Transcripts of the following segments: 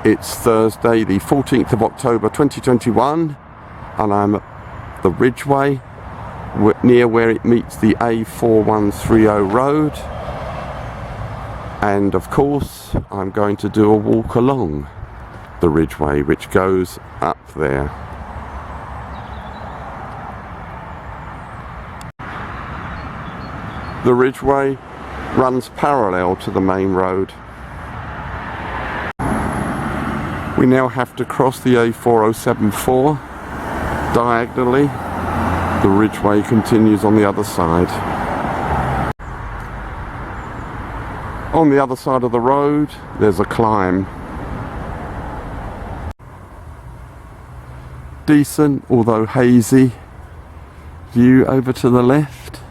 It's Thursday the 14th of October 2021 and I'm at the Ridgeway near where it meets the A4130 road, and of course I'm going to do a walk along the Ridgeway which goes up there. The Ridgeway runs parallel to the main road. We now have to cross the A4074 diagonally. The Ridgeway continues on the other side. On the other side of the road there's a climb. Decent, although hazy, view over to the left.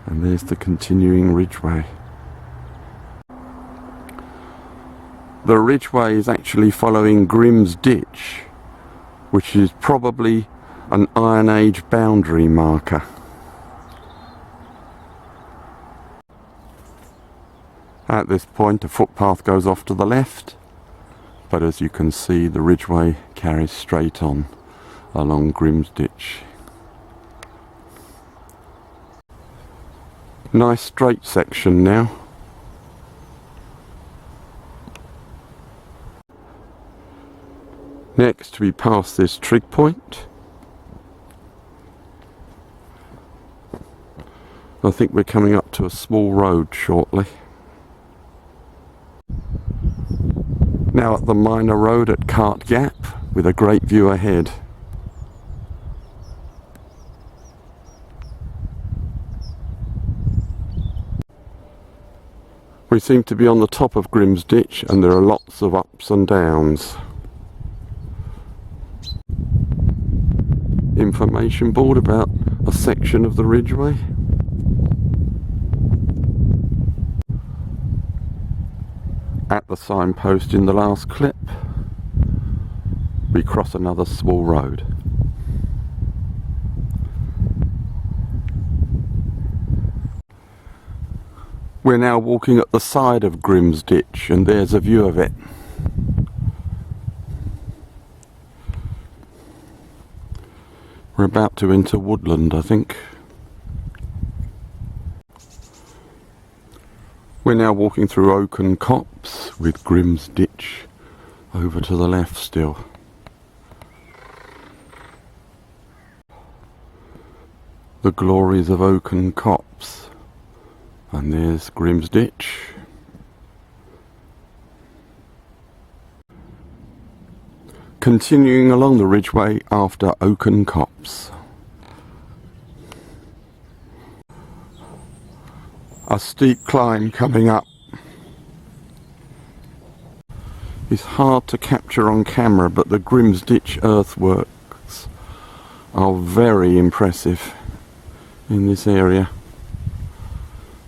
And there's the continuing Ridgeway. The Ridgeway is actually following Grimm's ditch, which is probably an Iron Age boundary marker. At this point a footpath goes off to the left, but as you can see the Ridgeway carries straight on along Grimm's ditch. Nice straight section now. Next we pass this trig point. I think we're coming up to a small road shortly. Now at the minor road at Cart Gap with a great view ahead. We seem to be on the top of Grimm's ditch and there are lots of ups and downs. Information board about a section of the Ridgeway. At the signpost in the last clip, we cross another small road. We're now walking at the side of Grimm's ditch and there's a view of it. We're about to enter Woodland, I think. We're now walking through oaken copse with Grimm's ditch over to the left still. The glories of oaken copse. And there's Grimm's ditch. Continuing along the Ridgeway after oaken copse. A steep climb coming up. It's hard to capture on camera, but the Grimm's ditch earthworks are very impressive in this area.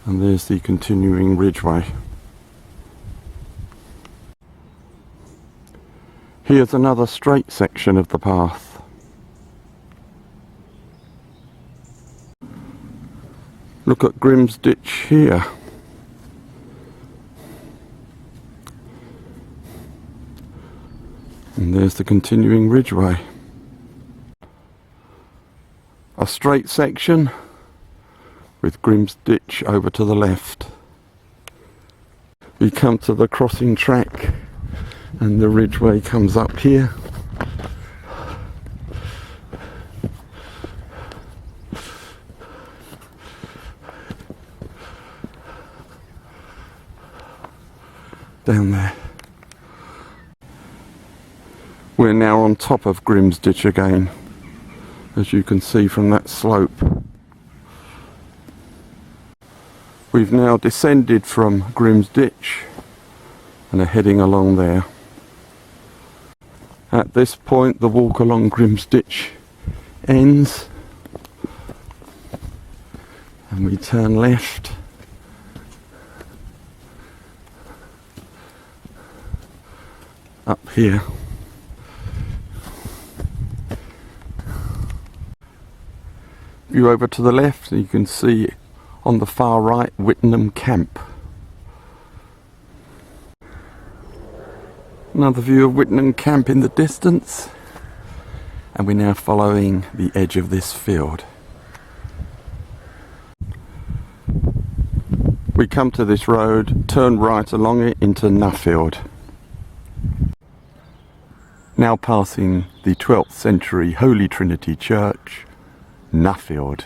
And there's the continuing Ridgeway. Here's another straight section of the path. Look at Grimm's ditch here. And there's the continuing Ridgeway. A straight section with Grimm's ditch over to the left. We come to the crossing track and the Ridgeway comes up here. Down there. We're now on top of Grimm's ditch again, as you can see from that slope. We've now descended from Grimm's ditch and are heading along there. At this point the walk along Grimm's ditch ends and we turn left up here. View over to the left and you can see On the far right, Whittenham Camp. Another view of Whittenham Camp in the distance. And we're now following the edge of this field. We come to this road, turn right along it into Nuffield. Now passing the 12th century Holy Trinity Church, Nuffield.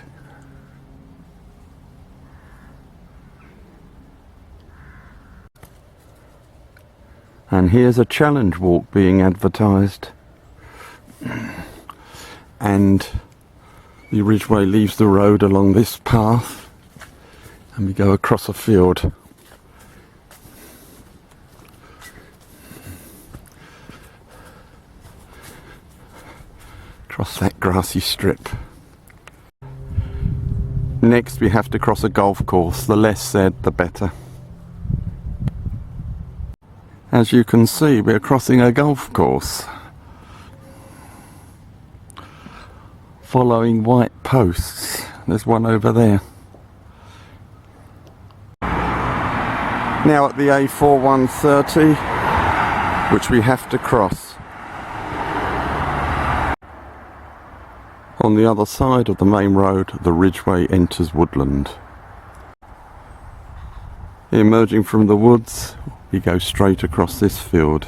And here's a challenge walk being advertised. And the Ridgeway leaves the road along this path and we go across a field. Across that grassy strip. Next we have to cross a golf course. The less said, the better. As you can see, we're crossing a golf course. Following white posts. There's one over there. Now at the A4130, which we have to cross. On the other side of the main road, the Ridgeway enters Woodland. Emerging from the woods, we go straight across this field.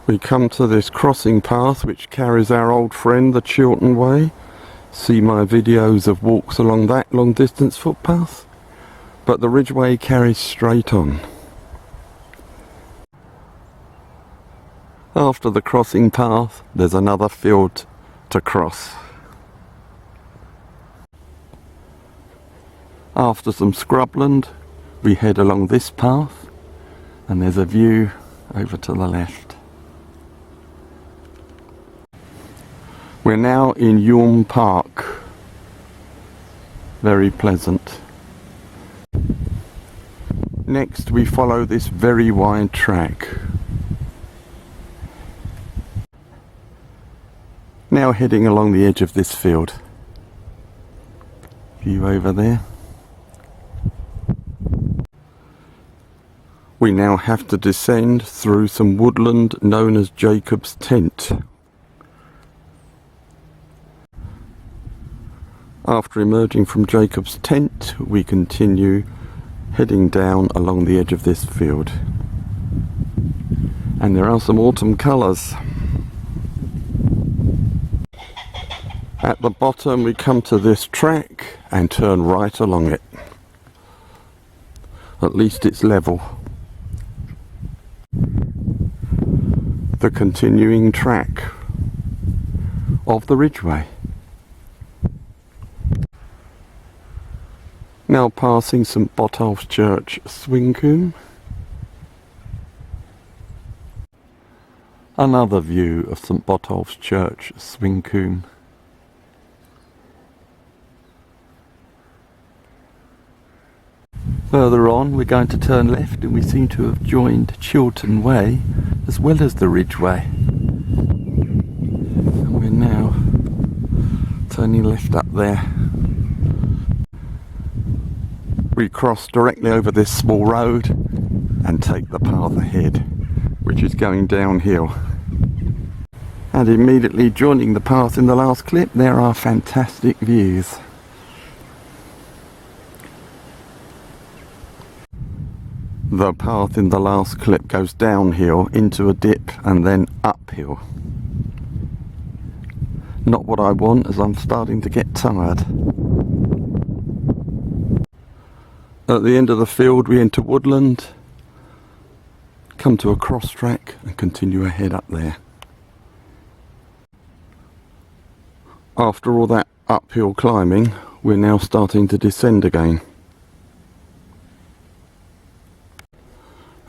We come to this crossing path which carries our old friend the Chiltern Way. See my videos of walks along that long distance footpath. But the Ridgeway carries straight on. After the crossing path, there's another field to cross. After some scrubland, we head along this path and there's a view over to the left. We're now in Yorm Park. Very pleasant. Next we follow this very wide track. Now heading along the edge of this field. View over there. We now have to descend through some woodland known as Jacob's Tent. After emerging from Jacob's Tent, we continue heading down along the edge of this field. And there are some autumn colours. At the bottom we come to this track and turn right along it. At least it's level. The continuing track of the Ridgeway. Now passing St Botolph's Church, Swincoombe. Another view of St Botolph's Church, Swincoombe. Further on we're going to turn left and we seem to have joined Chiltern Way as well as the Ridgeway. And we're now turning left up there. We cross directly over this small road and take the path ahead, which is going downhill. And immediately joining the path in the last clip, there are fantastic views. The path in the last clip goes downhill into a dip and then uphill. Not what I want, as I'm starting to get tired. At the end of the field we enter Woodland, come to a cross track and continue ahead up there. After all that uphill climbing, we're now starting to descend again.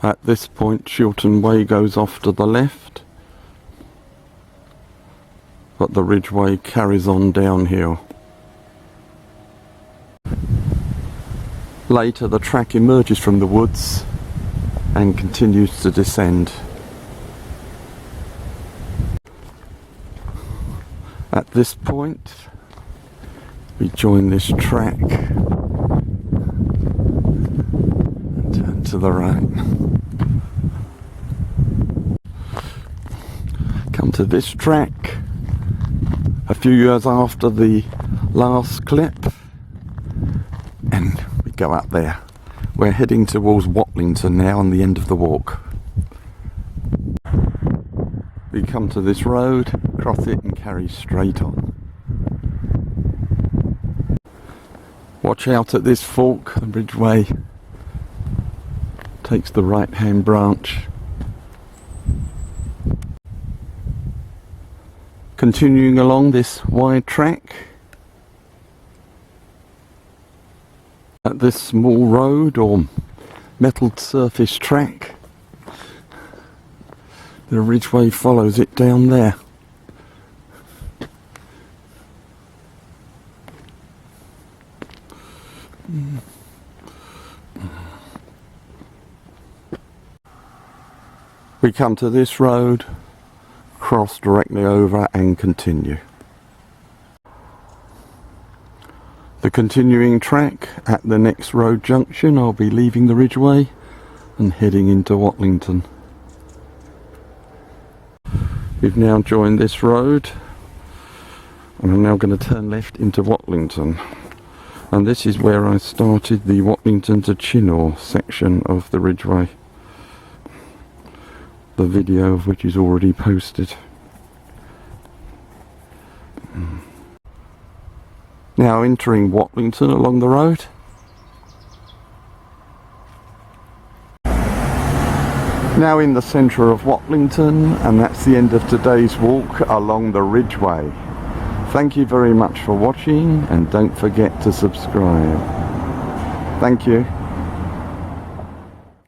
At this point Chiltern Way goes off to the left, but the Ridgeway carries on downhill. Later the track emerges from the woods and continues to descend. At this point We join this track and turn to the right. Come to this track a few years after the last clip, and we go up there. We're heading towards Watlington now on the end of the walk. We come to this road, cross it and carry straight on. Watch out at this fork. The Ridgeway takes the right hand branch. Continuing along this wide track, at this small road or metalled surface track, the Ridgeway follows it down there. We come to this road, cross directly over and continue. The continuing track at the next road junction, I'll be leaving the Ridgeway and heading into Watlington. We've now joined this road and I'm now going to turn left into Watlington. And this is where I started the Watlington to Chinnor section of the Ridgeway, the video of which is already posted. Now entering Watlington along the road. Now in the centre of Watlington, and that's the end of today's walk along the Ridgeway. Thank you very much for watching, and don't forget to subscribe. Thank you.